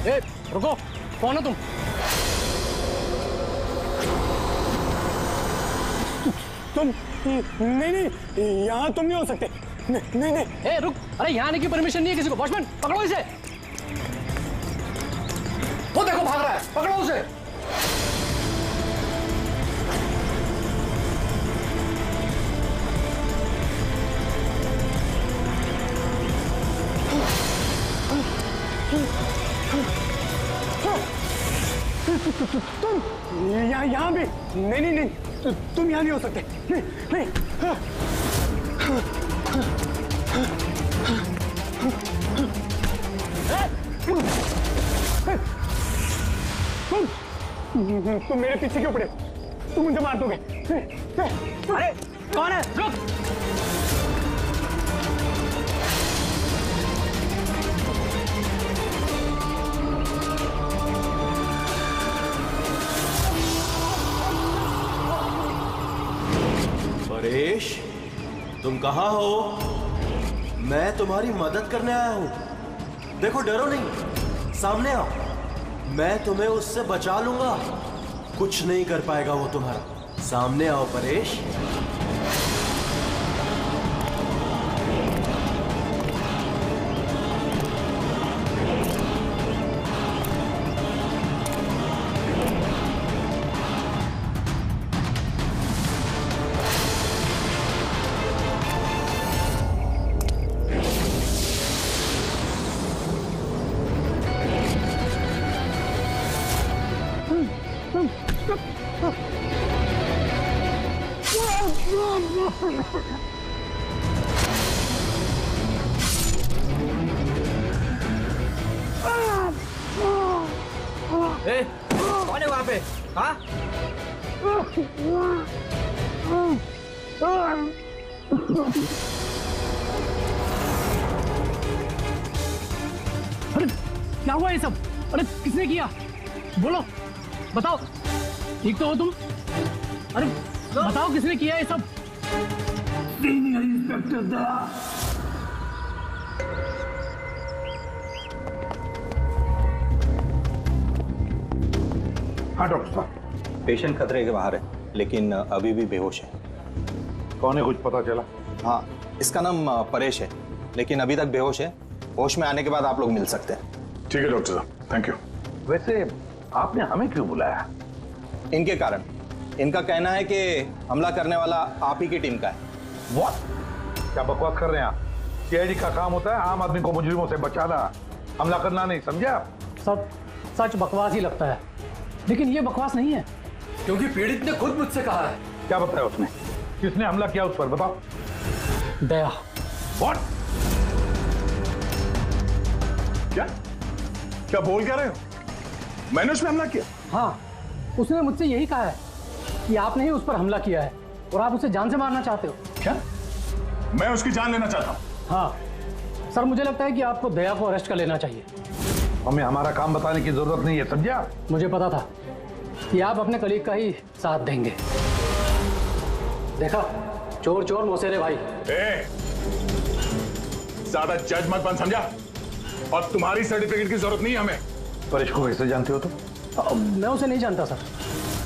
ए, रुको, कौन हो तुम? तुम नहीं नहीं, यहाँ तुम नहीं हो सकते। नहीं नहीं नहीं। ए, रुक, अरे यहाँ आने की परमिशन नहीं है किसी को। वॉचमैन, पकड़ो इसे। वो देखो भाग रहा है, पकड़ो उसे। तुम यहाँ भी नहीं नहीं नहीं, तुम यहाँ नहीं हो सकते। नहीं नहीं। तुम मेरे पीछे क्यों पड़े? तुम मुझे मार दोगे। अरे कौन है? रुक। परेश, तुम कहाँ हो? मैं तुम्हारी मदद करने आया हूं। देखो, डरो नहीं, सामने आओ। मैं तुम्हें उससे बचा लूंगा। कुछ नहीं कर पाएगा वो तुम्हारा। सामने आओ परेश। ए, कौन है वहां पे? हाँ? अरे क्या हुआ ये सब? अरे किसने किया? बोलो, बताओ। ठीक तो हो तुम? अरे बताओ किसने किया ये सब? इंस्पेक्टर दया। हाँ डॉक्टर साहब। पेशेंट खतरे के बाहर है, लेकिन अभी भी बेहोश है। कौन है, कुछ पता चला? हाँ, इसका नाम परेश है, लेकिन अभी तक बेहोश है। होश में आने के बाद आप लोग मिल सकते हैं। ठीक है डॉक्टर साहब, थैंक यू। वैसे आपने हमें क्यों बुलाया? इनके कारण। इनका कहना है कि हमला करने वाला आप ही की टीम का है। What? क्या बकवास कर रहे हैं आप? सीआईडी का काम होता है आम आदमी को मुजरिमों से बचाना, हमला करना नहीं, समझे आप? सब सच बकवास ही लगता है, लेकिन ये बकवास नहीं है, क्योंकि पीड़ित ने खुद मुझसे कहा है। क्या बताया उसने? किसने हमला किया उस पर, बताओ। दया। What? क्या क्या बोल क्या रहे हो? मैंने उसमें हमला किया? हाँ, उसने मुझसे यही कहा है कि आपने ही उस पर हमला किया है और आप उसे जान से मारना चाहते हो। क्या? मैं उसकी जान लेना चाहता हूँ? हाँ सर, मुझे लगता है कि आपको दया को अरेस्ट कर लेना चाहिए। हमें हमारा काम बताने की जरूरत नहीं है, समझे आप? मुझे पता था कि आप अपने कलीग का ही साथ देंगे। देखा, चोर चोर मौसेरे भाई। ज्यादा जज मत बन, समझा? और तुम्हारी सर्टिफिकेट की जरूरत नहीं है हमें। परेश को कैसे जानते हो तुम? मैं उसे नहीं जानता सर।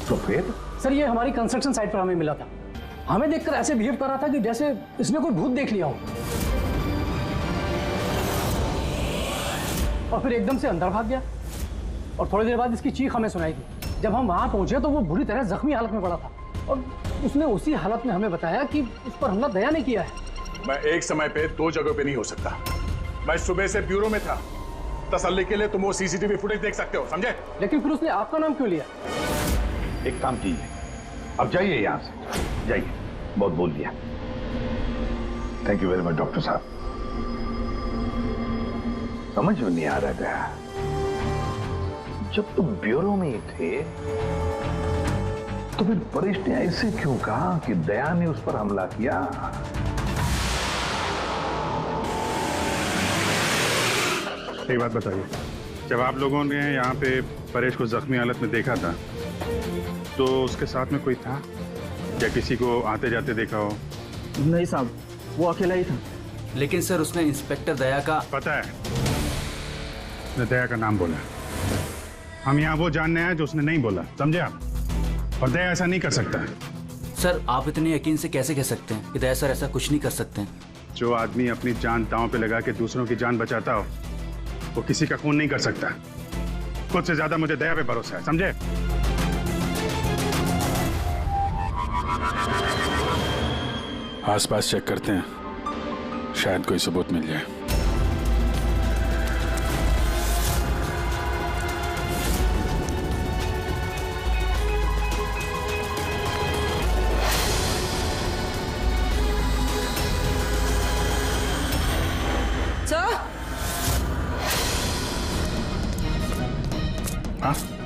तो फिर? सर, ये हमारी कंस्ट्रक्शन साइट पर हमें मिला था। हमें देखकर ऐसे बिहेव कर रहा था कि जैसे इसने कोई भूत देख लिया हो, और फिर एकदम से अंदर भाग गया। और थोड़ी देर बाद इसकी चीख हमें सुनाई दी। जब हम वहां पहुंचे तो वो बुरी तरह जख्मी हालत में पड़ा था, और उसने उसी हालत में हमें बताया कि उस पर हमला दया ने किया है। मैं एक समय पे दो जगह पे नहीं हो सकता। मैं सुबह से ब्यूरो में था। तसल्ली के लिए तुम वो सीसीटीवी फुटेज देख सकते हो, समझे? लेकिन फिर उसने आपका नाम क्यों लिया? एक काम कीजिए, अब जाइए यहाँ से, जाइए। बहुत बोल दिया। Thank you very much doctor साहब। समझ में नहीं आ रहा था, जब तुम ब्यूरो में ही थे तो फिर परेश ने ऐसे क्यों कहा कि दया ने उस पर हमला किया? एक बात बताइए, जब आप लोगों ने यहाँ पे परेश को जख्मी हालत में देखा था तो उसके साथ में कोई था या किसी को आते जाते देखा हो? नहीं साहब, वो अकेला ही था। लेकिन सर उसने इंस्पेक्टर दया का पता है, उसने दया का नाम बोला। हम यहाँ वो जानने आए जो उसने नहीं बोला, समझे आप? और दया ऐसा नहीं कर सकता। सर आप इतने यकीन से कैसे कह सकते हैं कि दया सर ऐसा कुछ नहीं कर सकते हैं? जो आदमी अपनी जान दांव पे लगा के दूसरों की जान बचाता हो, वो किसी का खून नहीं कर सकता। खुद से ज्यादा मुझे दया पे भरोसा है, समझे? आसपास चेक करते हैं, शायद कोई सबूत मिल जाए।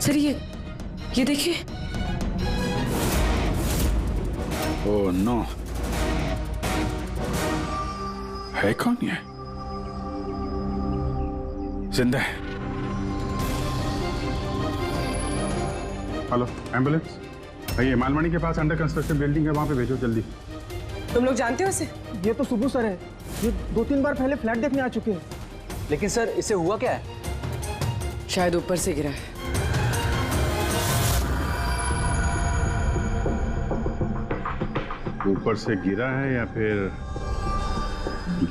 सर ये देखिए। ओह नो, है कौन ये? जिंदा है। हेलो, एम्बुलेंस भैया, मालमणी के पास अंडर कंस्ट्रक्शन बिल्डिंग है, वहां पे भेजो जल्दी। तुम लोग जानते हो इसे? ये तो सुबह सर है, ये 2-3 बार पहले फ्लैट देखने आ चुके हैं। लेकिन सर इसे हुआ क्या है? शायद ऊपर से गिरा है। ऊपर से गिरा है या फिर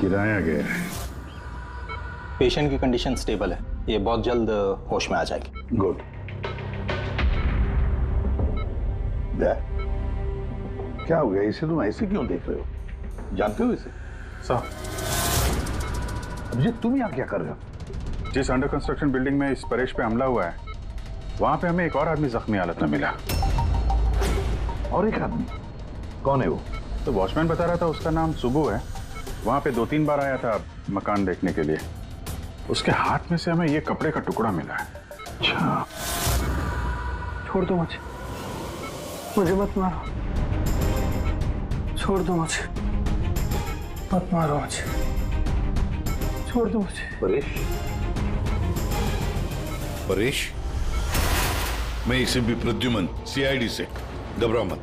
गिराया गया है? पेशेंट की कंडीशन स्टेबल है, ये बहुत जल्द होश में आ जाएगी। गुड। क्या हो गया? इसे तुम ऐसे क्यों देख रहे हो? जानते हो इसे? साहब, अभिजीत तुम यहाँ क्या कर रहे हो? जिस अंडर कंस्ट्रक्शन बिल्डिंग में इस परेश पे हमला हुआ है, वहां पे हमें एक और आदमी जख्मी हालत में मिला। और एक आदमी? कौन है वो? तो वॉचमैन बता रहा था उसका नाम सुबू है। वहां पे 2-3 बार आया था मकान देखने के लिए। उसके हाथ में से हमें ये कपड़े का टुकड़ा मिला है। अच्छा, छोड़ दो मुझे मत मारो, छोड़ दो मुझे, मत मारो मुझे, छोड़ दो मुझे। परेश, मैं इसे भी प्रद्युमन सीआईडी से, घबराओ मत,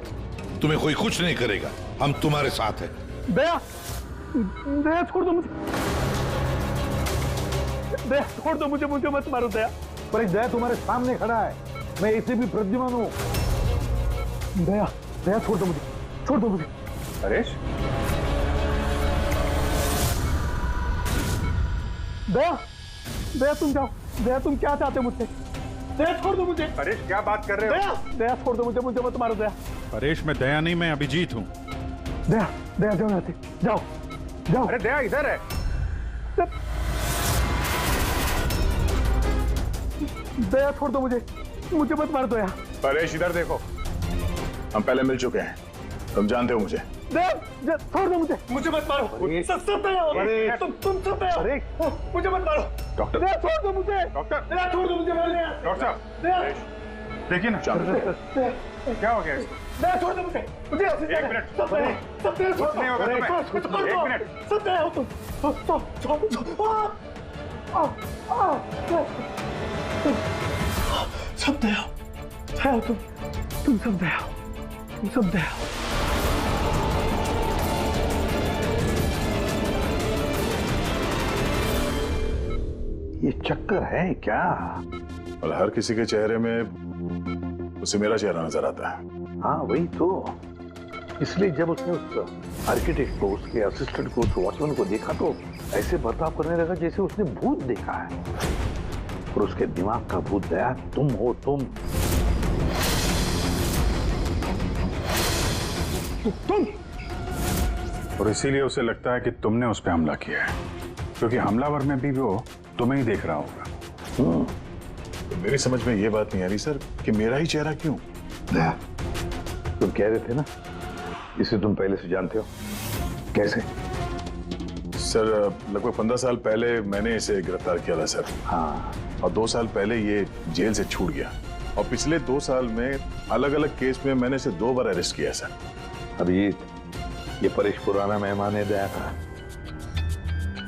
तुम्हें कोई कुछ नहीं करेगा, हम तुम्हारे साथ हैं। दया, दया छोड़ दो मुझे, दया छोड़ दो मुझे, मुझे मत मारो दया। पर एक दया तुम्हारे सामने खड़ा है, मैं इसे भी प्रद्युमन हूँ। दया, दया छोड़ दो मुझे, छोड़ दो मुझे। परेश, दया, दया तुम जाओ, दया तुम क्या चाहते हो मुझसे? दया छोड़ दो मुझे। परेश क्या बात कर रहे हो? दया, दया छोड़ दो मुझे, मुझे मत मारो दया। परेश, मैं दया नहीं, मैं अभिजीत हूँ। दया, दया जाओ यहाँ से, जाओ, जाओ। अरे दया इधर है। दया छोड़ दो मुझे, मुझे मत मार दो दया। परेश इधर देखो, हम पहले मिल चुके हैं, तुम जानते हो मुझे। दया, छोड़ दो मुझे, मुझे मत मारो। सब दया हो, तुम सब दया हो, मुझे मत मारो। डॉक्टर, दया छोड़ दो मुझे, डॉक्टर, दया छोड़ दो मुझे। डॉक्टर साहब, देखिए ना क्या हो गया इसको? दया छोड़ दो मुझे, मुझे एक मिनट, सब दया कुछ नहीं होगा तुम्हें। एक मिनट, सब दया हो तुम, सब दया हो तुम सब दया हो, तुम सब दया हो। ये चक्कर है क्या? और हर किसी के चेहरे में उसे मेरा चेहरा नजर आता है। हाँ वही तो, इसलिए जब उसने उस आर्किटेक्ट को, उसके असिस्टेंट को, उस वॉचमैन को देखा तो ऐसे बर्ताव करने लगा जैसे उसने भूत देखा है। और उसके दिमाग का भूत दया तुम हो, तुम। और इसीलिए उसे लगता है कि तुमने उस पर हमला किया है, क्योंकि हमलावर में भी वो तुम्हें ही देख रहा होगा। तो मेरी समझ में ये बात नहीं आ रही सर कि मेरा ही चेहरा क्यों? दया, तुम कह रहे थे ना इसे तुम पहले से जानते हो, कैसे? सर लगभग 15 साल पहले मैंने इसे गिरफ्तार किया था सर। हाँ, और 2 साल पहले ये जेल से छूट गया, और पिछले 2 साल में अलग अलग केस में मैंने इसे 2 बार अरेस्ट किया सर। अभिजीत, ये परेश पुराना मेहमान है दया का।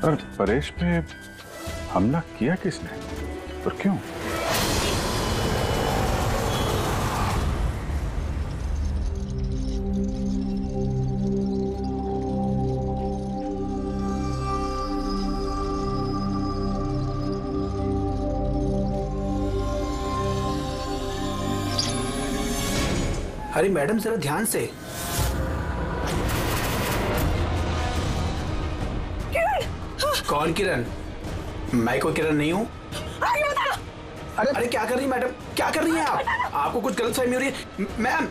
पर परेश पे हमला किया किसने और क्यों? अरे मैडम जरा ध्यान से। कौन किरण? मैं कोई किरण नहीं हूँ। अरे क्या कर रही मैडम, क्या कर रही हैं आप? आपको कुछ गलतफहमी हो रही है मैम।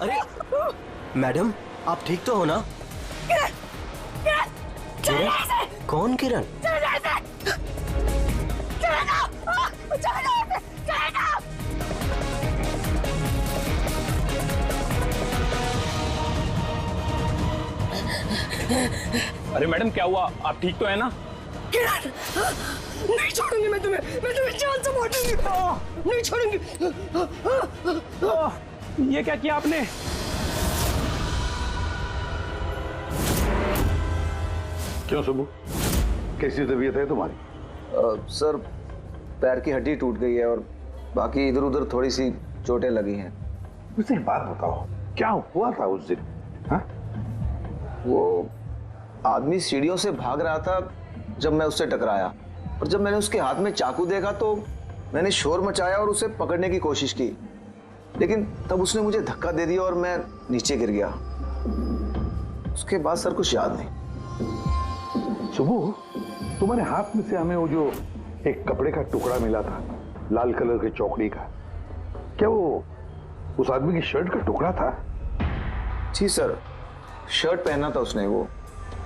अरे मैडम, आप ठीक तो हो ना? किरण? कौन किरण? अरे मैडम क्या हुआ, आप ठीक तो है ना? किरण, नहीं छोड़ूंगी मैं तुम्हें जान से मारूंगी, नहीं छोड़ूंगी। ये क्या किया आपने? क्यों सुबह, कैसी तबीयत है तुम्हारी? सर पैर की हड्डी टूट गई है और बाकी इधर उधर थोड़ी सी चोटें लगी हैं। मुझे एक बात बताओ, क्या हुआ था उस दिन? हाँ? वो आदमी सीढ़ियों से भाग रहा था जब मैं उससे टकराया, और जब मैंने उसके हाथ में चाकू देखा तो मैंने शोर मचाया और उसे पकड़ने की कोशिश की, लेकिन तब उसने मुझे धक्का दे दिया और मैं नीचे गिर गया। उसके बाद सर कुछ याद नहीं। सुबह, तुम्हारे हाथ में से हमें वो जो एक कपड़े का टुकड़ा मिला था, लाल कलर की चौकड़ी का, क्या वो उस आदमी की शर्ट का टुकड़ा था? जी सर, शर्ट पहना था उसने वो,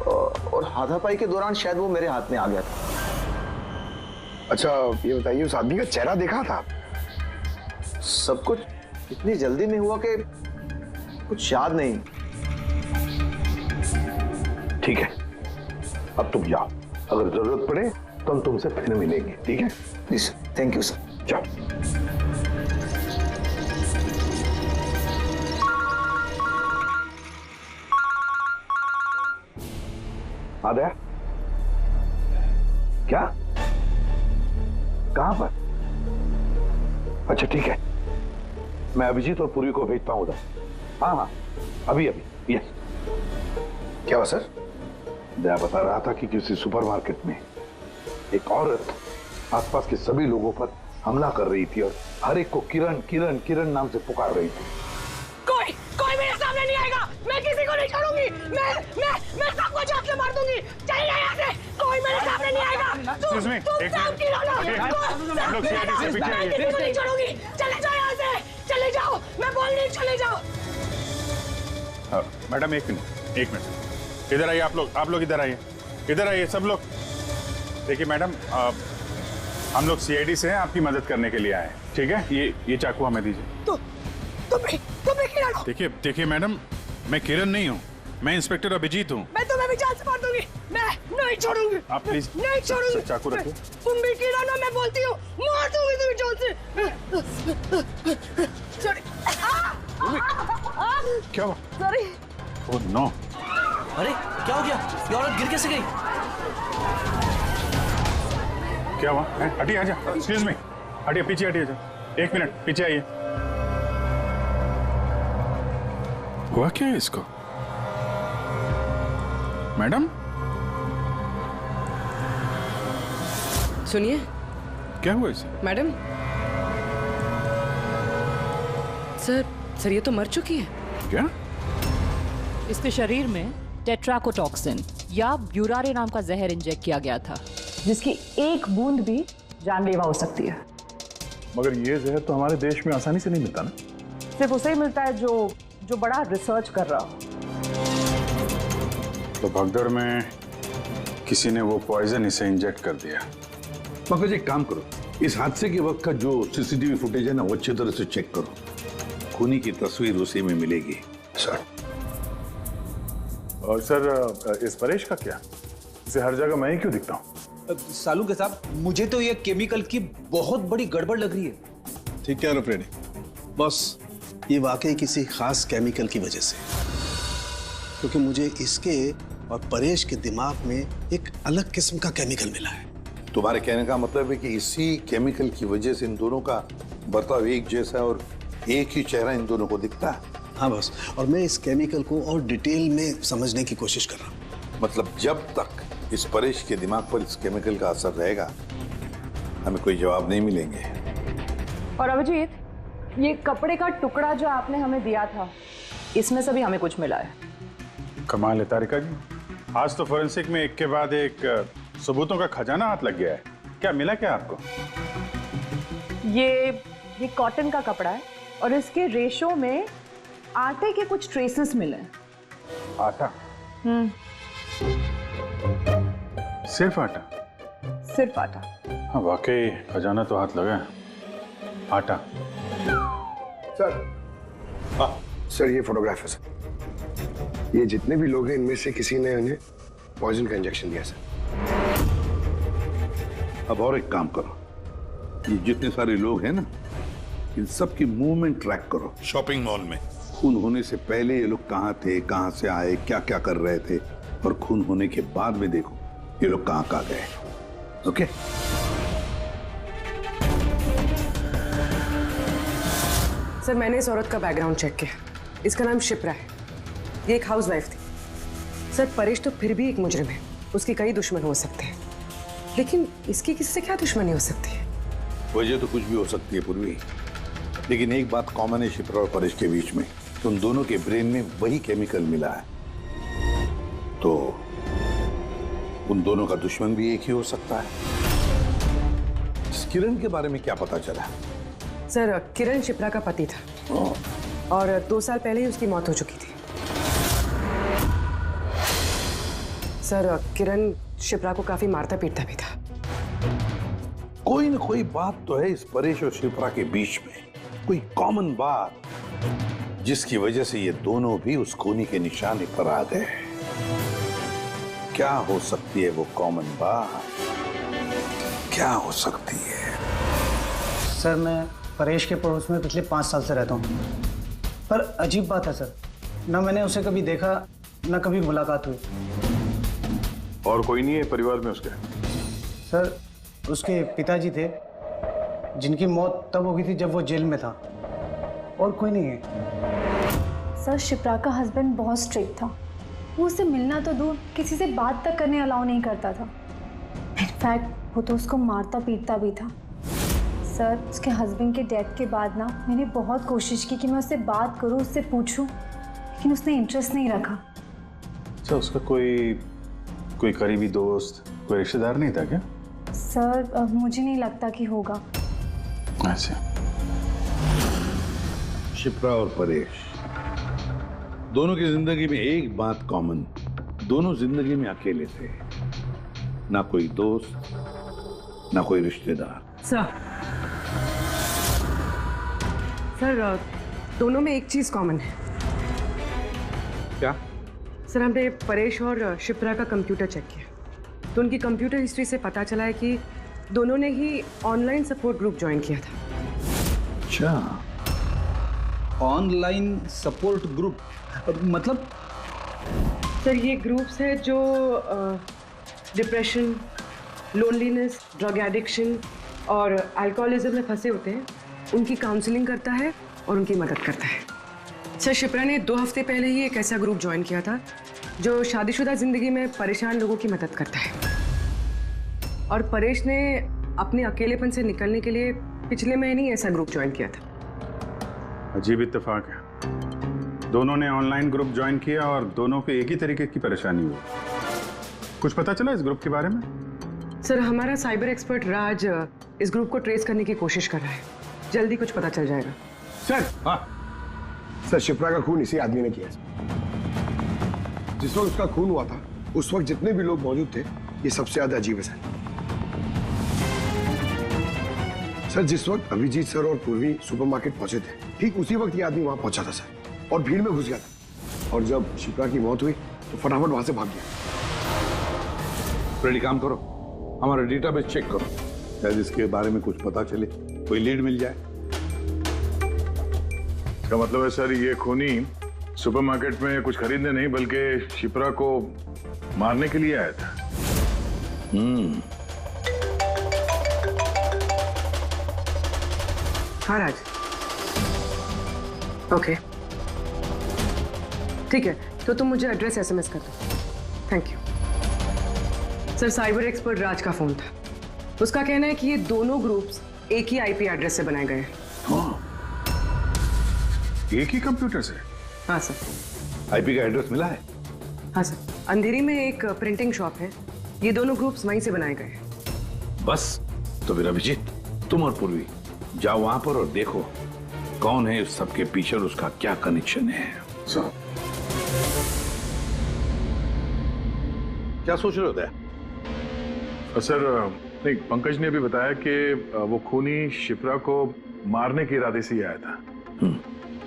और हाथापाई के दौरान शायद वो मेरे हाथ में आ गया था। अच्छा ये बताइए, उस आदमी का चेहरा देखा था? सब कुछ इतनी जल्दी में हुआ कि कुछ याद नहीं। ठीक है, अब तुम जाओ, अगर जरूरत पड़े तो हम तुमसे फिर मिलेंगे, ठीक है? Please, thank you sir. जाओ। आद्या, क्या? कहां पर? अच्छा ठीक है, मैं अभिजीत और पूरी को भेजता हूं उधर। हाँ, अभी यस। क्या हुआ सर? मैं बता रहा था कि किसी सुपरमार्केट में एक औरत आसपास के सभी लोगों पर हमला कर रही थी और हर एक को किरण किरण किरण नाम से पुकार रही थी। कोई मेरे सामने नहीं आएगा, मैं किसी को नहीं छोड़ूंगी, मैं सबको जान से मार दूंगी। चलिए यहाँ से, कोई मेरे सामने नहीं आएगा। तुम सब की रौनक, मैं किसी को नहीं छोड़ूंगी। चले जाओ यहाँ से, चले जाओ, मैं बोल रही, चले जाओ। मैडम एक मिनट, इधर आइए आप लोग इधर आइए सब लोग। देखिए मैडम, हम लोग सीआईडी से हैं, आपकी मदद करने के लिए आए हैं, ठीक है? ये चाकू हमें दीजिए। तुम्हें किरण हो? देखिए मैडम, मैं किरण नहीं हूँ, मैं इंस्पेक्टर अभिजीत हूँ। मैं तुम्हें भी जान से मार दूंगी, मैं नहीं छोड़ूंगी। आप प्लीज नहीं छोड़ूंगी। चाकू रखिए। तुम भी किरण हो, मैं बोलती हूँ, मार दूंगी तुम्हें जान से। सॉरी। क्या हुआ? सॉरी। Oh no. अरे क्या हो गया? ये औरत गिर कैसे गई? क्या हुआ? हटिए, आजा। एक्सक्यूज मी, हटिए, पीछे हटिए, एक मिनट पीछे आइए। हुआ क्या है इसको? मैडम सुनिए। क्या हुआ इसे? मैडम, सर ये तो मर चुकी है। क्या? इसके शरीर में टेट्राकोटॉक्सिन या ब्यूरारे नाम का जहर इंजेक्ट किया गया था, जिसकी एक बूंद भी जानलेवा हो सकती है। मगर ये जहर तो हमारे देश में आसानी से नहीं मिलता ना? सिर्फ उसे ही मिलता है जो बड़ा रिसर्च कर रहा हो। तो भगदड़ में किसी ने वो पॉइजन इसे इंजेक्ट कर दिया। मगर एक काम करो, इस हादसे के वक्त का जो सीसीटीवी फुटेज है ना, वो अच्छी तरह से चेक करो। खूनी की तस्वीर उसी में मिलेगी सर। और सर इस परेश का क्या? इसे हर जगह मैं ही क्यों दिखता हूँ? सालू के साहब, मुझे तो ये केमिकल की बहुत बड़ी गड़बड़ लग रही है। ठीक कह रहे हो फ्रेडी बॉस, ये वाकई किसी खास केमिकल की वजह से, क्योंकि मुझे इसके और परेश के दिमाग में एक अलग किस्म का केमिकल मिला है। तुम्हारे कहने का मतलब है कि इसी केमिकल की वजह से इन दोनों का बर्ताव एक जैसा और एक ही चेहरा इन दोनों को दिखता है। हाँ बॉस, और मैं इस केमिकल को और डिटेल में समझने की कोशिश कर रहा हूँ। मतलब जब तक इस परेश के दिमाग पर इस केमिकल का असर रहेगा, हमें कोई जवाब नहीं मिलेंगे। और अभिजीत, ये कपड़े का टुकड़ा जो आपने हमें दिया था, इसमें से भी हमें कुछ मिला है। कमाल है तारिका जी, आज तो फोरेंसिक में एक के बाद एक सबूतों का खजाना हाथ लग गया है। क्या मिला क्या आपको? ये कॉटन का कपड़ा है और इसके रेशों में आटे के कुछ ट्रेसेस मिले। आटा? सिर्फ आटा? सिर्फ आटा। हाँ वाकई खजाना तो हाथ लगा है। आटा। सर ये फोटोग्राफ है सर। ये जितने भी लोग हैं इनमें से किसी ने उन्हें पॉइजन का इंजेक्शन दिया सर। अब और एक काम करो, ये जितने सारे लोग हैं ना, इन सब की मूवमेंट ट्रैक करो। शॉपिंग मॉल में खून होने से पहले ये लोग कहाँ थे, कहाँ से आए, क्या क्या कर रहे थे, और खून होने के बाद में देखो ये लोग कहाँ गए। ओके? सर मैंने इस औरत का बैकग्राउंड चेक किया। इसका नाम शिप्रा है। ये एक हाउसवाइफ थी। सर परेश तो फिर भी एक मुजरिम है, उसके कई दुश्मन हो सकते हैं, लेकिन इसकी किससे क्या दुश्मनी हो सकती है? वजह तो कुछ भी हो सकती है पूर्वी, लेकिन एक बात कॉमन है शिप्रा और परेश के बीच में, उन दोनों के ब्रेन में वही केमिकल मिला है। तो उन दोनों का दुश्मन भी एक ही हो सकता है। इस किरण के बारे में क्या पता चला? सर किरण शिप्रा का पति था और 2 साल पहले ही उसकी मौत हो चुकी थी। सर किरण शिप्रा को काफी मारता पीटता भी था। कोई ना कोई बात तो है इस परेश और शिप्रा के बीच में, कोई कॉमन बात जिसकी वजह से ये दोनों भी उस खूनी के निशाने पर आ गए। क्या हो सकती है वो कॉमन बात? क्या हो सकती है? सर मैं परेश के पड़ोस में पिछले 5 साल से रहता हूँ, पर अजीब बात है सर, ना मैंने उसे कभी देखा ना कभी मुलाकात हुई। और कोई नहीं है परिवार में उसके? सर उसके पिताजी थे जिनकी मौत तब हो गई थी जब वो जेल में था, और कोई नहीं है। सर शिप्रा का हस्बैंड बहुत स्ट्रिक्ट था, वो उससे मिलना तो दूर किसी से बात तक करने अलाउ नहीं करता था। इनफैक्ट वो तो उसको मारता पीटता भी था। सर उसके हस्बैंड के डेथ के बाद ना मैंने बहुत कोशिश की कि मैं उससे बात करूं, उससे पूछूं, लेकिन उसने इंटरेस्ट नहीं रखा। अच्छा उसका कोई करीबी दोस्त, कोई रिश्तेदार नहीं था क्या? सर मुझे नहीं लगता कि होगा। अच्छा। शिप्रा और परेश दोनों की जिंदगी में एक बात कॉमन, दोनों जिंदगी में अकेले थे, ना कोई दोस्त ना कोई रिश्तेदार। सर दोनों में एक चीज कॉमन है। क्या? सर हमने परेश और शिप्रा का कंप्यूटर चेक किया तो उनकी कंप्यूटर हिस्ट्री से पता चला है कि दोनों ने ही ऑनलाइन सपोर्ट ग्रुप ज्वाइन किया था। अच्छा, ऑनलाइन सपोर्ट ग्रुप मतलब? सर ये ग्रुप्स है जो डिप्रेशन, लोनलीनेस, ड्रग एडिक्शन और अल्कोहलिज्म में फंसे होते हैं, उनकी काउंसलिंग करता है और उनकी मदद करता है। सर शिप्रा ने 2 हफ्ते पहले ही एक ऐसा ग्रुप ज्वाइन किया था जो शादीशुदा जिंदगी में परेशान लोगों की मदद करता है, और परेश ने अपने अकेलेपन से निकलने के लिए पिछले महीने ही ऐसा ग्रुप ज्वाइन किया था। अजीब इत्तेफाक है, दोनों ने ऑनलाइन ग्रुप ज्वाइन किया और दोनों को एक ही तरीके की परेशानी हुई। कुछ पता चला इस ग्रुप के बारे में? सर हमारा साइबर एक्सपर्ट राज इस ग्रुप को ट्रेस करने की कोशिश कर रहा है, जल्दी कुछ पता चल जाएगा। सर शिप्रा का खून इसी आदमी ने किया। जिस वक्त उसका खून हुआ था उस वक्त जितने भी लोग मौजूद थे, ये सबसे ज्यादा अजीब है सर। जिस वक्त अभिजीत सर और पूर्वी सुपरमार्केट पहुंचे थे, ठीक उसी वक्त ये आदमी वहां पहुंचा था सर, और भीड़ में घुस गया था, और जब शिप्रा की मौत हुई तो फटाफट वहां से भाग गया। रेडी, काम करो, हमारा डेटाबेस चेक करो, शायद इसके बारे में कुछ पता चले, कोई लीड मिल जाए। इसका मतलब है सर ये खूनी सुपरमार्केट में कुछ खरीदने नहीं बल्कि शिप्रा को मारने के लिए आया था। हाँ राज, ओके ठीक है, तो तुम मुझे एड्रेस SMS कर दो। Thank you sir. Cyber expert Raj का फोन था, उसका कहना है कि ये दोनों ग्रुप्स एक ही IP एड्रेस से बनाए गए हैं। एक ही कंप्यूटर से? हाँ सर। आईपी का एड्रेस मिला है? हाँ सर, अंधेरी में एक प्रिंटिंग शॉप है, ये दोनों ग्रुप्स वहीं से बनाए गए हैं। बस तो फिर अभिजीत, तुम और पूर्वी जाओ वहां पर और देखो कौन है इस सबके पीछे और उसका क्या कनेक्शन है। सर क्या सोच रहे होते हैं? सर नहीं, पंकज ने भी बताया कि वो खूनी शिप्रा को मारने के इरादे से ही आया था।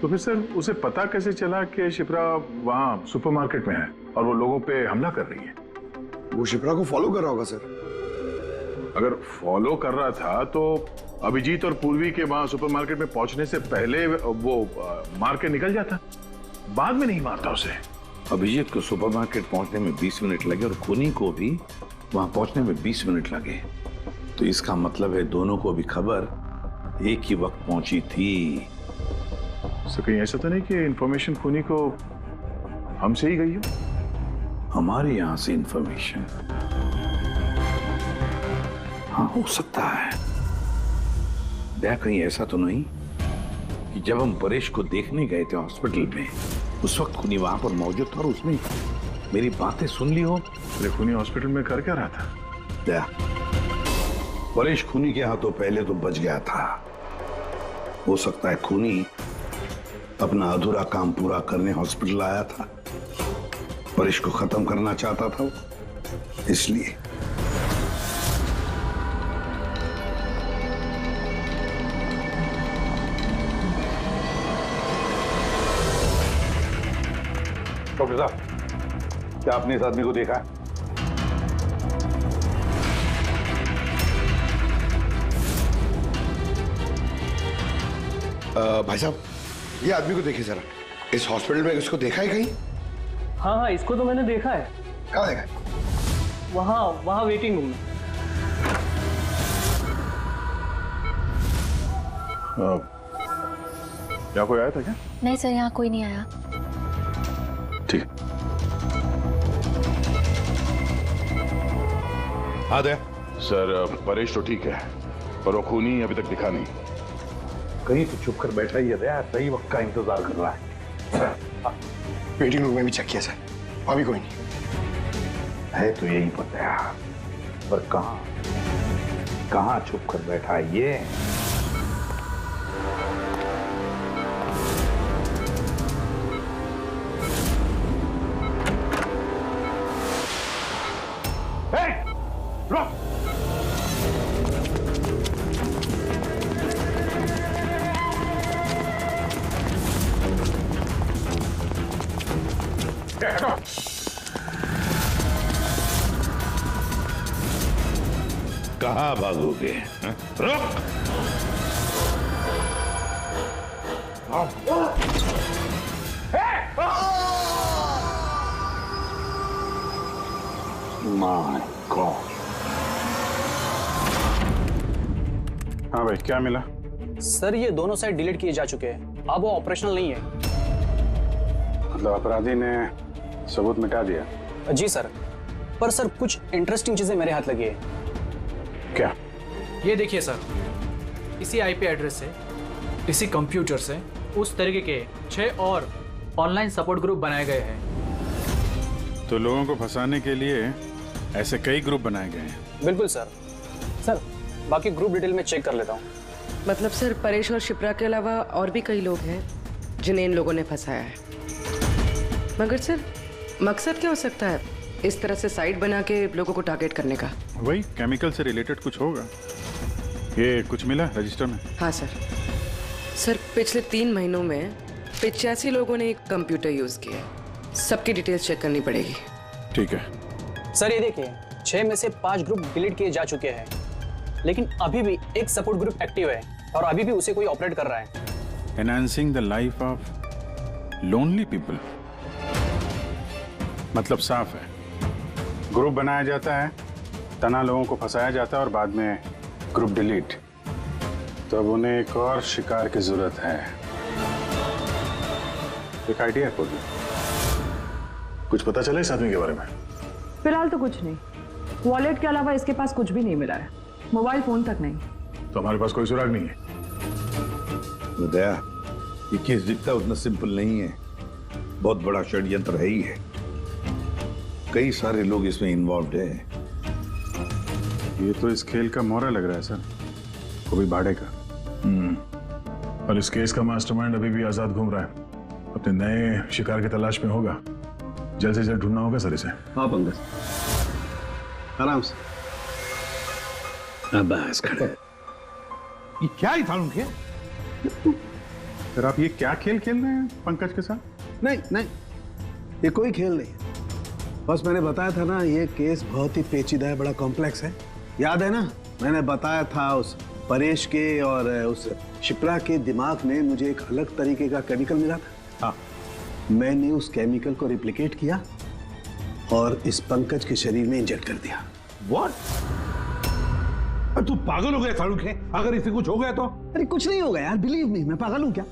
तो फिर सर उसे पता कैसे चला कि शिप्रा वहाँ सुपरमार्केट में है और वो लोगों पे हमला कर रही है? वो शिप्रा को फॉलो कर रहा होगा सर। अगर फॉलो कर रहा था तो अभिजीत और पूर्वी के वहाँ सुपरमार्केट में पहुंचने से पहले वो मार के निकल जाता, बाद में नहीं मारता उसे। अभिजीत को सुपरमार्केट पहुंचने में 20 मिनट लगे और खूनी को भी वहां पहुंचने में 20 मिनट लगे, तो इसका मतलब है दोनों को भी खबर एक ही वक्त पहुंची थी। सर कहीं ऐसा तो नहीं कि इंफॉर्मेशन खूनी को हमसे ही गई हो? हमारे यहां से इंफॉर्मेशन? हाँ हो सकता है। दया कहीं ऐसा तो नहीं कि जब हम परेश को देखने गए थे हॉस्पिटल में उस वक्त खूनी वहां पर मौजूद था और उसने मेरी बातें सुन ली हो? अरे खूनी हॉस्पिटल में कर क्या रहा था? दया, परेश खूनी के हाथों पहले तो बच गया था। हो सकता है खूनी अपना अधूरा काम पूरा करने हॉस्पिटल आया था, परेश को खत्म करना चाहता था इसलिए। डॉक्टर साहब, क्या आपने इस आदमी को देखा है? भाई साहब, ये आदमी को देखिए जरा। इस हॉस्पिटल में इसको देखा है कहीं? हाँ हाँ, इसको तो मैंने देखा है। कहाँ देखा है? वहाँ वेटिंग रूम में। क्या कोई आया था क्या? नहीं सर, यहाँ कोई नहीं आया। ठीक। हाँ दे सर, परेश तो ठीक है पर वो खूनी अभी तक दिखा नहीं। कहीं तो छुप कर बैठा ही है दया, सही वक्त का इंतजार कर रहा है। वेटिंग रूम में भी चेक किया सर, वहां भी कोई नहीं है। तो यही पता है, पर कहाँ छुप कर बैठा है ये? कहाँ भागोगे? रुक! My God! हाँ भाई, क्या मिला? सर ये दोनों साइड डिलीट किए जा चुके हैं, अब वो ऑपरेशनल नहीं है। मतलब अपराधी ने सबूत मिटा दिया? जी सर, पर सर कुछ इंटरेस्टिंग चीजें मेरे हाथ लगी है। क्या? ये देखिए सर, इसी आईपी एड्रेस से, इसी कंप्यूटर से उस तरीके के 6 और ऑनलाइन सपोर्ट ग्रुप बनाए गए हैं। तो लोगों को फंसाने के लिए ऐसे कई ग्रुप बनाए गए हैं? बिल्कुल सर। सर बाकी ग्रुप डिटेल में चेक कर लेता हूँ। मतलब सर, परेश और शिप्रा के अलावा और भी कई लोग हैं जिन्हें इन लोगों ने फंसाया है। मगर सर मकसद क्या हो सकता है इस तरह से साइट बना के लोगों को टारगेट करने का? वही केमिकल से रिलेटेड कुछ होगा। ये कुछ मिला रजिस्टर में? हाँ सर। सर पिछले 3 महीनों में 85 लोगों ने एक कंप्यूटर यूज किया। सबकी डिटेल्स चेक करनी पड़ेगी। ठीक है सर। ये देखिए, 6 में से 5 ग्रुप डिलीट किए जा चुके हैं, लेकिन अभी भी एक सपोर्ट ग्रुप एक्टिव है और अभी भी उसे कोई ऑपरेट कर रहा है। Enhancing the life of lonely people, मतलब साफ है, ग्रुप बनाया जाता है, तना लोगों को फंसाया जाता है और बाद में ग्रुप डिलीट। तो अब उन्हें एक और शिकार की जरूरत है। एक आइडिया खोल। कुछ पता चला इस आदमी के बारे में? फिलहाल तो कुछ नहीं। वॉलेट के अलावा इसके पास कुछ भी नहीं मिला है, मोबाइल फोन तक नहीं। तो हमारे पास कोई सुराग नहीं है? दया, ये केस दिखता उतना सिंपल नहीं है, बहुत बड़ा षड्यंत्र है ही है। कई सारे लोग इसमें इन्वॉल्व हैं। ये तो इस खेल का मोहरा लग रहा है सर, कभी भाड़े का। और इस केस का मास्टरमाइंड अभी भी आजाद घूम रहा है, अपने नए शिकार की तलाश में होगा। जल्द से जल्द ढूंढना होगा सर इसे। हाँ पंकज, आराम से। बस खड़े। ये क्या ही था उनके? सर आप ये क्या खेल खेल रहे हैं पंकज के साथ? नहीं नहीं, ये कोई खेल नहीं है। बस मैंने बताया था ना, ये केस बहुत ही पेचीदा है, बड़ा कॉम्प्लेक्स है। याद है ना, मैंने बताया था उस परेश के और उस शिप्रा के दिमाग में मुझे एक अलग तरीके का केमिकल मिला था। हाँ, मैंने उस केमिकल को रिप्लिकेट किया और इस पंकज के शरीर में इंजेक्ट कर दिया। What? तू पागल हो गया फारूक है? अगर इसे कुछ हो गया तो? अरे कुछ नहीं होगा यार, बिलीव मी, मैं पागल हूं क्या?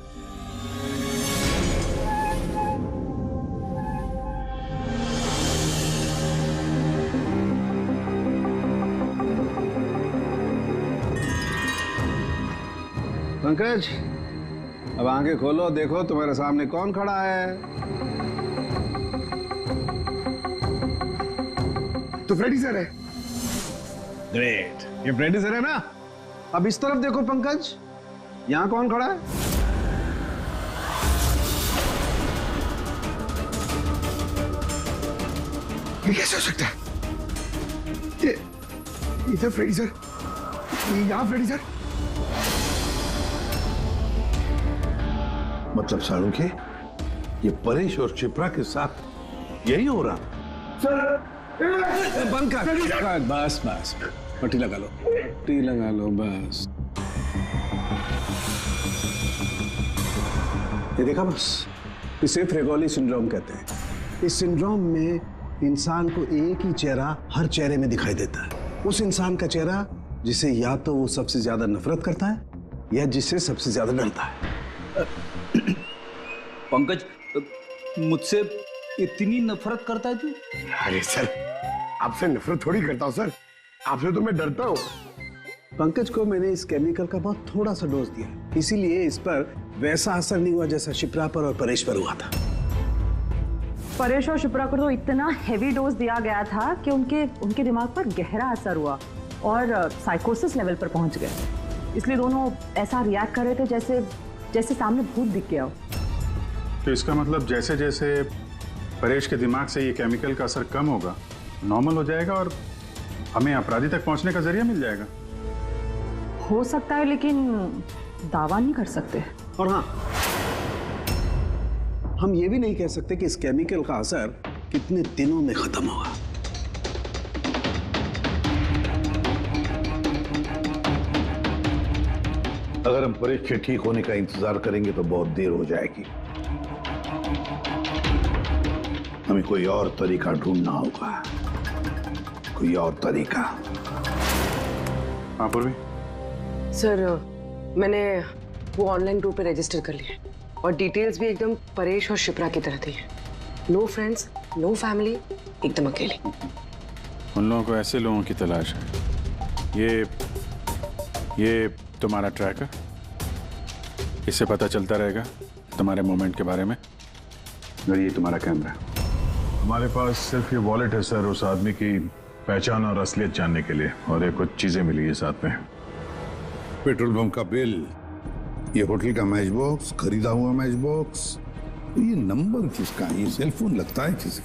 पंकज, अब आंखें खोलो, देखो तुम्हारे सामने कौन खड़ा है। तो फ्रेडी सर है। ग्रेट, ये फ्रेडी सर है ना। अब इस तरफ देखो पंकज, यहां कौन खड़ा है? ये कैसे हो सकता है? ये इधर फ्रेडी सर, यहां फ्रेडी सर। मतलब सारू के ये परेश और शिप्रा के साथ यही हो रहा? सर बंद कर। बस बस, पट्टी लगा लो, पट्टी लगा लो बस। ये देखा बस, इसे फ्रेगोली सिंड्रोम कहते हैं। इस सिंड्रोम में इंसान को एक ही चेहरा हर चेहरे में दिखाई देता है। उस इंसान का चेहरा जिसे या तो वो सबसे ज्यादा नफरत करता है या जिससे सबसे ज्यादा डरता है। पंकज, मुझसे इतनी नफरत करता है तू? अरे सर, आपसे नफरत थोड़ी करता हूँ सर, आपसे तो मैं डरता हूँ। पंकज को मैंने इस केमिकल का बहुत थोड़ा सा डोज दिया, इसीलिए इस पर वैसा असर नहीं हुआ जैसा शिप्रा पर और परेश पर हुआ था। परेश और शिप्रा को तो इतना हेवी डोज दिया गया था कि उनके दिमाग पर गहरा असर हुआ और साइकोसिस लेवल पर पहुंच गए। इसलिए दोनों ऐसा रिएक्ट कर रहे थे जैसे सामने भूत दिख गया हो। तो इसका मतलब जैसे जैसे परेश के दिमाग से ये केमिकल का असर कम होगा, नॉर्मल हो जाएगा और हमें अपराधी तक पहुंचने का जरिया मिल जाएगा। हो सकता है, लेकिन दावा नहीं कर सकते। और हाँ, हम ये भी नहीं कह सकते कि इस केमिकल का असर कितने दिनों में खत्म होगा। अगर हम परेश के ठीक होने का इंतजार करेंगे तो बहुत देर हो जाएगी। हमें कोई और तरीका ढूंढना होगा, कोई और तरीका। हाँ पूर्वी। सर, मैंने वो ऑनलाइन ग्रुप पे रजिस्टर कर लिया और डिटेल्स भी एकदम परेश और शिप्रा की तरह थी। नो फ्रेंड्स, नो फैमिली, एकदम अकेले। उन लोगों को ऐसे लोगों की तलाश है। ये तुम्हारा ट्रैकर, इससे पता चलता रहेगा तुम्हारे मूवमेंट के बारे में। और ये तुम्हारा कैमरा। हमारे पास सिर्फ ये वॉलेट है सर, उस आदमी की पहचान और असलियत जानने के लिए, और ये कुछ चीजें मिली है साथ में। पेट्रोल पंप का बिल, ये होटल का मैच बॉक्स, खरीदा हुआ मैच बॉक्स, ये नंबर किसका? ये सेल फोन लगता है किसी?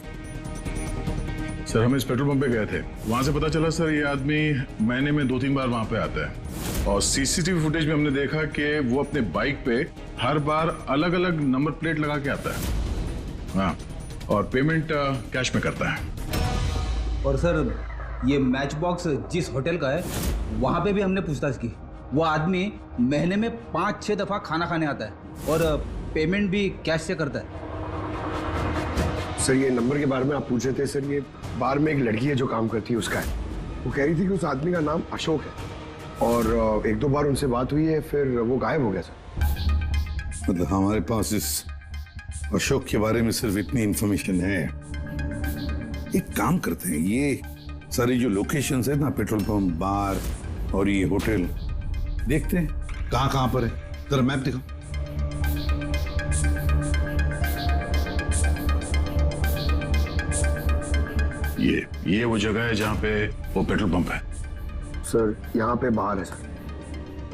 सर हम इस पेट्रोल पंप पे गए थे, वहां से पता चला सर ये आदमी महीने में 2-3 बार वहां पे आता है। और सीसीटीवी फुटेज में हमने देखा कि वो अपने बाइक पे हर बार अलग अलग नंबर प्लेट लगा के आता है। हाँ, और पेमेंट कैश में करता है। और सर ये मैच बॉक्स जिस होटल का है वहाँ पे भी हमने पूछताछ की। वो आदमी महीने में 5-6 दफ़ा खाना खाने आता है और पेमेंट भी कैश से करता है। सर ये नंबर के बारे में आप पूछ रहे थे सर, ये बार में एक लड़की है जो काम करती है, उसका है। वो कह रही थी कि उस आदमी का नाम अशोक है और 1-2 बार उनसे बात हुई है, फिर वो गायब हो गया सर। मतलब हमारे पास इस अशोक के बारे में सिर्फ इतनी इंफॉर्मेशन है। एक काम करते हैं, ये सारी जो लोकेशंस है ना, पेट्रोल पंप, बार और ये होटल, देखते हैं कहाँ पर है। जरा मैप दिखाओ। ये वो जगह है जहाँ पे वो पेट्रोल पंप है। सर यहाँ पे बाहर है सर।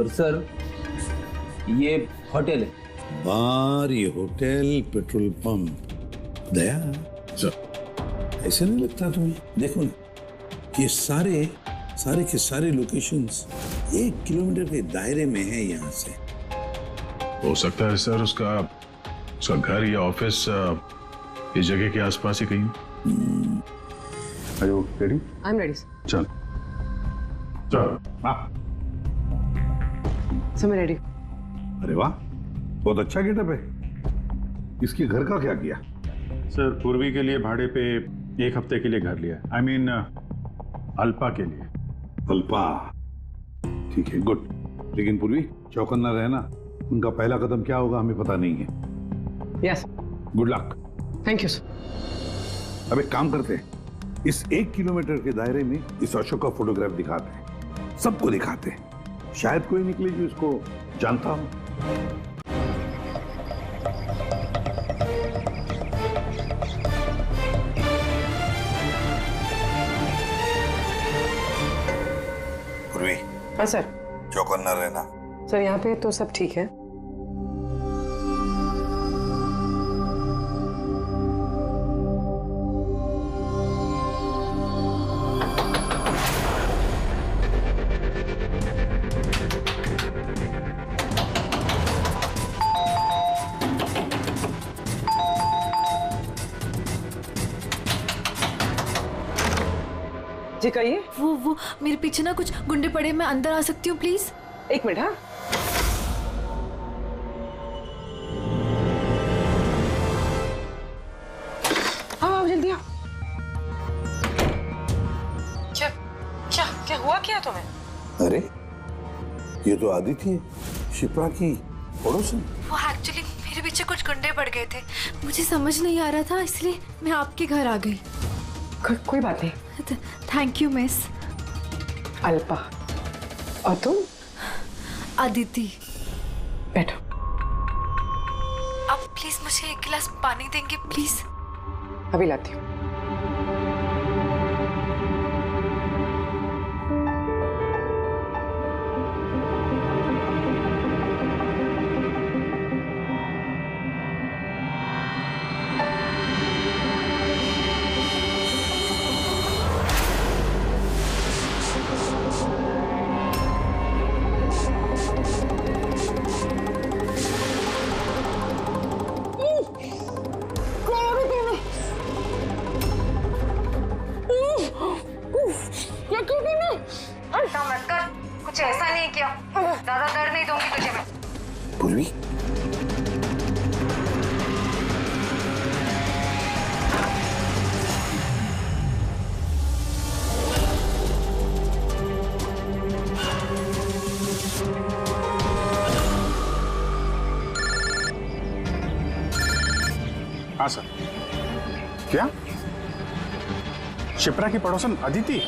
और सर ये होटल है। बार, ये होटल, पेट्रोल पंप। दया सर ऐसे नहीं लगता तुम्हें? देखो ना कि सारे के सारे लोकेशंस 1 किलोमीटर के दायरे में है यहाँ से। हो सकता है सर उसका घर या ऑफिस इस जगह के आसपास ही कहीं। Are you ready? I'm ready. चल सर मैं रेडी। अरे वाह, बहुत अच्छा गेटअप है। इसके घर का क्या किया? सर पूर्वी के लिए भाड़े पे 1 हफ्ते के लिए घर लिया। I mean, अल्पा के लिए। अल्पा, ठीक है, गुड। लेकिन पूर्वी चौकन्ना रहना, उनका पहला कदम क्या होगा हमें पता नहीं है। Yes. Good luck. Thank you sir. अब एक काम करते हैं, इस 1 किलोमीटर के दायरे में इस अशोक का फोटोग्राफ दिखाते हैं, सबको दिखाते हैं। शायद कोई निकले जो इसको जानता हो। पूर्वी। हाँ सर। चौकन्ना रहना। सर यहाँ पे तो सब ठीक है। जी कहिए। वो मेरे पीछे ना कुछ गुंडे पड़े, मैं अंदर आ सकती हूँ प्लीज? 1 मिनट। हाँ हाँ जल्दी आओ। क्या क्या क्या हुआ क्या तुम्हें? अरे ये तो आदित्य है, शिप्रा की पड़ोसन। वो एक्चुअली मेरे पीछे कुछ गुंडे पड़ गए थे, मुझे समझ नहीं आ रहा था, इसलिए मैं आपके घर आ गई। कोई बात नहीं। Thank you miss. अल्पा। और तुम? अदिति। बैठो। आप प्लीज मुझे 1 गिलास पानी देंगे प्लीज? अभी लाती हूँ। कुछ ऐसा नहीं किया, ज्यादा दर्द नहीं दूंगी तुझे मैं। पूर्वी, हाँ सर। क्या शिप्रा की पड़ोसन अदिति?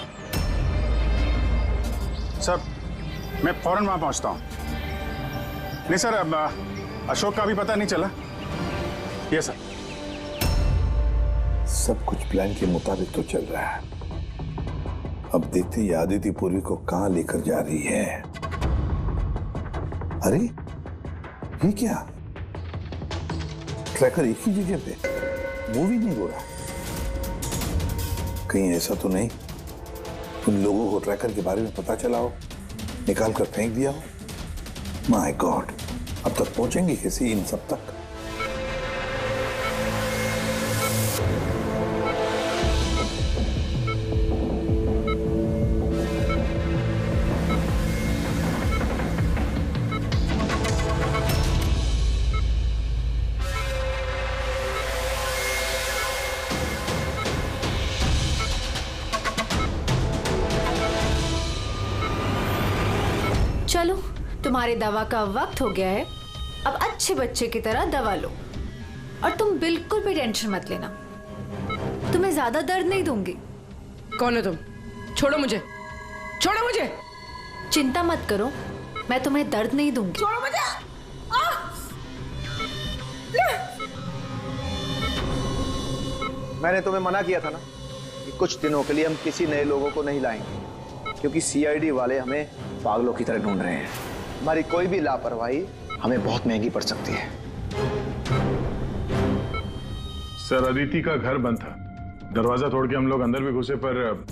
सर मैं फौरन वहां पहुंचता हूं। नहीं सर, अब अशोक का भी पता नहीं चला। ये सर। सब कुछ प्लान के मुताबिक तो चल रहा है। अब देखते हैं आदिति पूर्वी को कहां लेकर जा रही है। अरे ये क्या, ट्रैकर एक ही जगह पे मूवी नहीं हो रहा? कहीं ऐसा तो नहीं उन लोगों को ट्रैकर के बारे में पता चला हो, निकाल कर फेंक दिया हो? माय गॉड, अब तक पहुंचेंगे कैसे इन सब तक? चलो, तुम्हारे दवा का वक्त हो गया है। अब अच्छे बच्चे की तरह दवा लो और तुम बिल्कुल भी टेंशन मत लेना, तुम्हें ज्यादा दर्द नहीं दूंगी। कौन हो तुम? छोड़ो मुझे, छोड़ो मुझे। चिंता मत करो, मैं तुम्हें दर्द नहीं दूंगी। छोड़ो मुझे। मैंने तुम्हें मना किया था ना कि कुछ दिनों के लिए हम किसी नए लोगों को नहीं लाएंगे, क्योंकि सीआईडी वाले हमें पागलों की तरह ढूंढ रहे हैं। हमारी कोई भी लापरवाही हमें बहुत महंगी पड़ सकती है। सर, अदिति का घर बंद था, दरवाजा तोड़ के हम लोग अंदर भी घुसे पर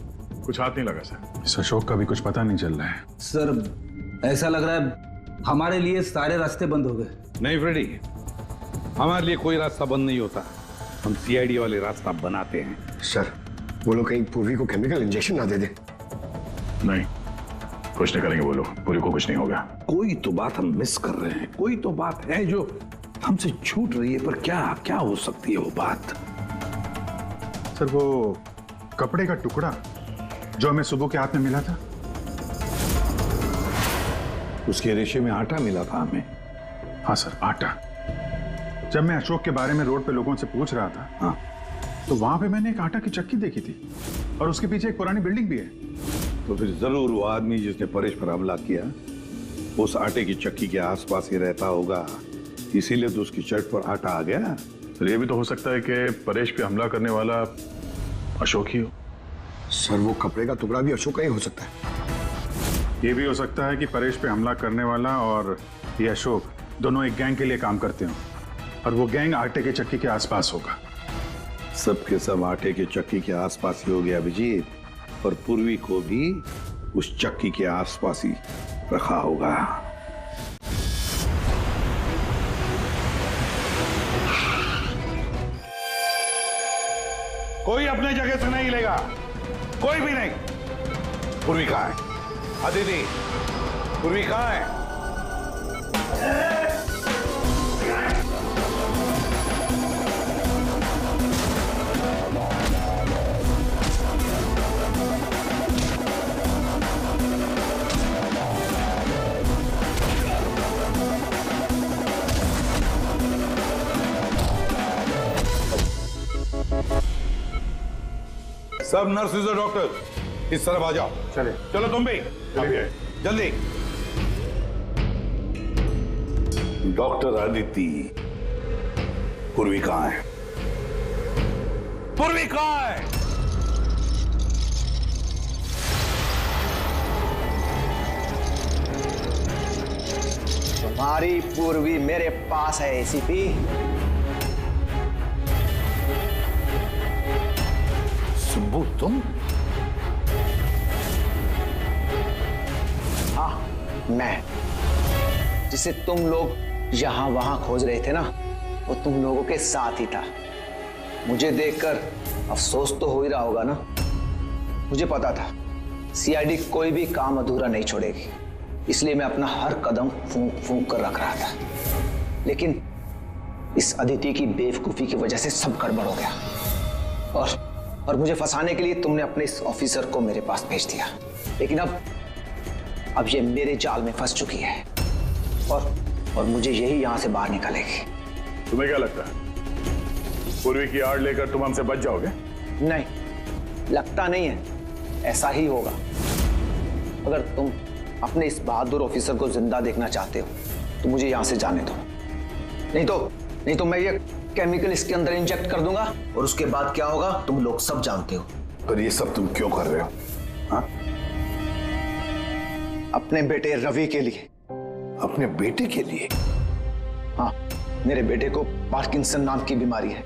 कुछ हाथ नहीं लगा सर। इस अशोक का भी कुछ पता नहीं चल रहा है। सर ऐसा लग रहा है हमारे लिए सारे रास्ते बंद हो गए। नहीं फ्रेडी, हमारे लिए कोई रास्ता बंद नहीं होता, हम सीआईडी वाले रास्ता बनाते हैं। सर वो लोग कहीं पूर्वी को केमिकल इंजेक्शन ना दे दे। नहीं, कुछ नहीं करेंगे वो लोग, पूरी को कुछ नहीं होगा। कोई तो बात हम मिस कर रहे हैं, कोई तो बात है जो हमसे छूट रही है, पर क्या क्या हो सकती है वो बात? सर वो कपड़े का टुकड़ा जो हमें सुबह के हाथ में मिला था, उसके रेशे में आटा मिला था हमें। हाँ सर, आटा। जब मैं अशोक के बारे में रोड पे लोगों से पूछ रहा था, हाँ, तो वहां पे मैंने एक आटा की चक्की देखी थी और उसके पीछे एक पुरानी बिल्डिंग भी है। तो फिर जरूर वो आदमी जिसने परेश पर हमला किया उस आटे की चक्की के आसपास ही रहता होगा, इसीलिए तो उसकी शर्ट पर आटा आ गया। सर ये भी तो हो सकता है कि परेश पे हमला करने वाला अशोक ही हो। सर वो कपड़े का टुकड़ा भी अशोक का ही हो सकता है। ये भी हो सकता है कि परेश पे हमला करने वाला और ये अशोक दोनों एक गैंग के लिए काम करते हो और वो गैंग आटे के चक्की के आसपास होगा। सबके सब आटे के चक्की के आसपास ही हो गया अभिजीत, और पूर्वी को भी उस चक्की के आसपास ही रखा होगा। कोई अपने जगह से नहीं लेगा, कोई भी नहीं। पूर्वी कहाँ है? अदिति, पूर्वी कहाँ है? सब नर्सेज और डॉक्टर इस तरफ आ जाओ। चले चलो तुम भी जल्दी। डॉक्टर अदिति, पूर्वी कहाँ है? पूर्वी कहाँ है? तुम्हारी पूर्वी मेरे पास है एसीपी। सुब्बू तुम? हाँ मैं, जिसे तुम लोग यहां वहां खोज रहे थे ना, वो तुम लोगों के साथ ही था। मुझे देखकर अफसोस तो हो ही रहा होगा ना। मुझे पता था सीआईडी कोई भी काम अधूरा नहीं छोड़ेगी, इसलिए मैं अपना हर कदम फूंक फूंक कर रख रहा था। लेकिन इस अदिति की बेवकूफी की वजह से सब गड़बड़ हो गया और मुझे फंसाने के लिए तुमने अपने इस ऑफिसर को मेरे पास भेज दिया। लेकिन अब ये मेरे जाल में फंस चुकी है और मुझे यही यहां से बाहर निकालेगी। तुम्हें क्या लगता है पूर्वी की आड़ लेकर तुम हमसे बच जाओगे? नहीं, लगता नहीं है, ऐसा ही होगा। अगर तुम अपने इस बहादुर ऑफिसर को जिंदा देखना चाहते हो तो मुझे यहां से जाने दो, नहीं तो मैं ये केमिकल इसके अंदर इंजेक्ट कर दूंगा और उसके बाद क्या होगा तुम लोग सब जानते हो। पर ये सब तुम क्यों कर रहे हो? हाँ? अपने बेटे रवि के लिए। अपने बेटे के लिए? हाँ, मेरे बेटे को पार्किंसन नाम की बीमारी है।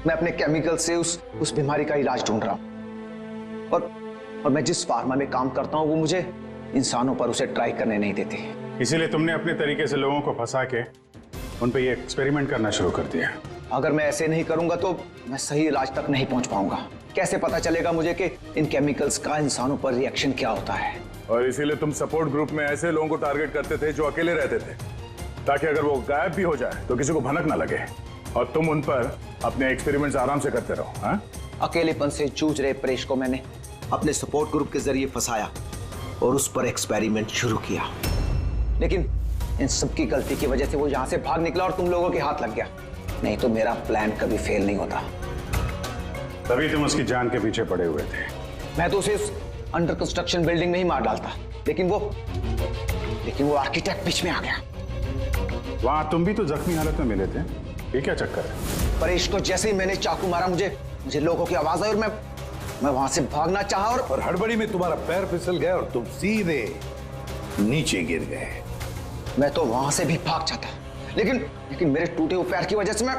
मैं अपने केमिकल से उस बीमारी का इलाज ढूंढ रहा हूं और मैं जिस फार्मा में काम करता हूं वो मुझे इंसानों पर उसे ट्राई करने नहीं देते। इसीलिए तुमने अपने तरीके से लोगों को फंसा के उन पे ये एक्सपेरिमेंट करना शुरू कर दिया। अगर मैं ऐसे नहीं करूंगा तो मैं सही इलाज तक नहीं पहुंच पाऊंगा। कैसे पता चलेगा मुझे कि इन केमिकल्स का इंसानों पर रिएक्शन क्या होता है? और इसीलिए तुम सपोर्ट ग्रुप में ऐसे लोगों को टारगेट करते थे जो अकेले रहते थे, ताकि अगर वो गायब भी हो जाए तो किसी को भनक ना लगे और तुम उन पर अपने एक्सपेरिमेंट्स आराम से करते रहो। हाँ? अकेलेपन से जूझ रहे परेश को मैंने अपने सपोर्ट ग्रुप के जरिए फंसाया और उस पर एक्सपेरिमेंट शुरू किया। लेकिन इन सबकी गलती की वजह से वो यहां से भाग निकला और तुम लोगों के हाथ लग गया। नहीं तो मेरा प्लान कभी फेल नहीं होता। तभी तुम उसकी जान के पीछे पड़े हुए थे। मैं तो उसे अंडर कंस्ट्रक्शन बिल्डिंग में ही मार डालता, लेकिन वो आर्किटेक्ट बीच में आ गया। वहां तुम भी तो जख्मी हालत में मिले थे, ये क्या चक्कर है? परेश को जैसे ही मैंने चाकू मारा मुझे लोगों की आवाज आई और मैं वहां से भागना चाहा और हड़बड़ी में तुम्हारा पैर फिसल गया और तुम सीधे नीचे गिर गए। मैं तो वहां से भी भाग जाता, लेकिन मेरे टूटे हुए पैर की वजह से मैं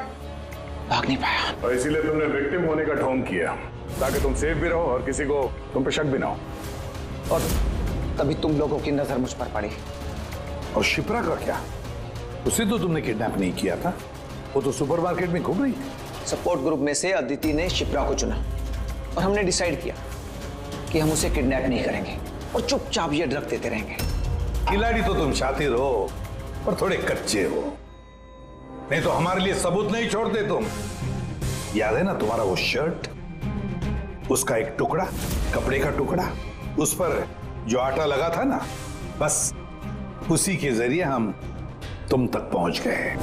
भाग नहीं पाया। और इसीलिए तुमने विक्टिम होने का ढोंग किया, ताकि तुम सेफ भी रहो और किसी को तुम पे शक भी ना हो। और तभी तुम लोगों की नजर मुझ पर पड़ी। और शिप्रा का क्या? उसे तो तुमने किडनैप नहीं किया था, वो तो सुपरमार्केट में घूम रही थी। सपोर्ट ग्रुप में से अदिति ने शिप्रा को चुना और हमने डिसाइड किया कि हम उसे किडनैप नहीं करेंगे और चुपचाप ये ड्रग देते रहेंगे। खिलाड़ी तो तुम शातिर हो पर थोड़े कच्चे हो, नहीं तो हमारे लिए सबूत नहीं छोड़ते तुम। याद है ना तुम्हारा वो शर्ट, उसका एक टुकड़ा, कपड़े का टुकड़ा, उस पर जो आटा लगा था ना, बस उसी के जरिए हम तुम तक पहुंच गए।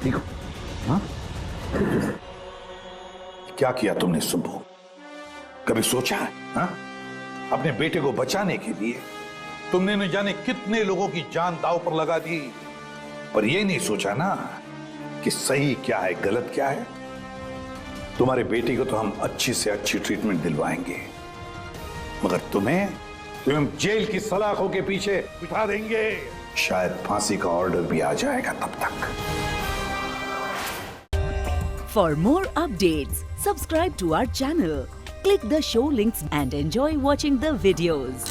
देखो, हाँ? क्या किया तुमने सुब्बू? कभी सोचा है? हाँ? अपने बेटे को बचाने के लिए तुमने न जाने कितने लोगों की जान दांव पर लगा दी, पर यह नहीं सोचा ना कि सही क्या है, गलत क्या है। तुम्हारे बेटे को तो हम अच्छी से अच्छी ट्रीटमेंट दिलवाएंगे, मगर तुम्हें जेल की सलाखों के पीछे बिठा देंगे। शायद फांसी का ऑर्डर भी आ जाएगा तब तक। For more updates, subscribe to our channel, click the show links and enjoy watching the videos.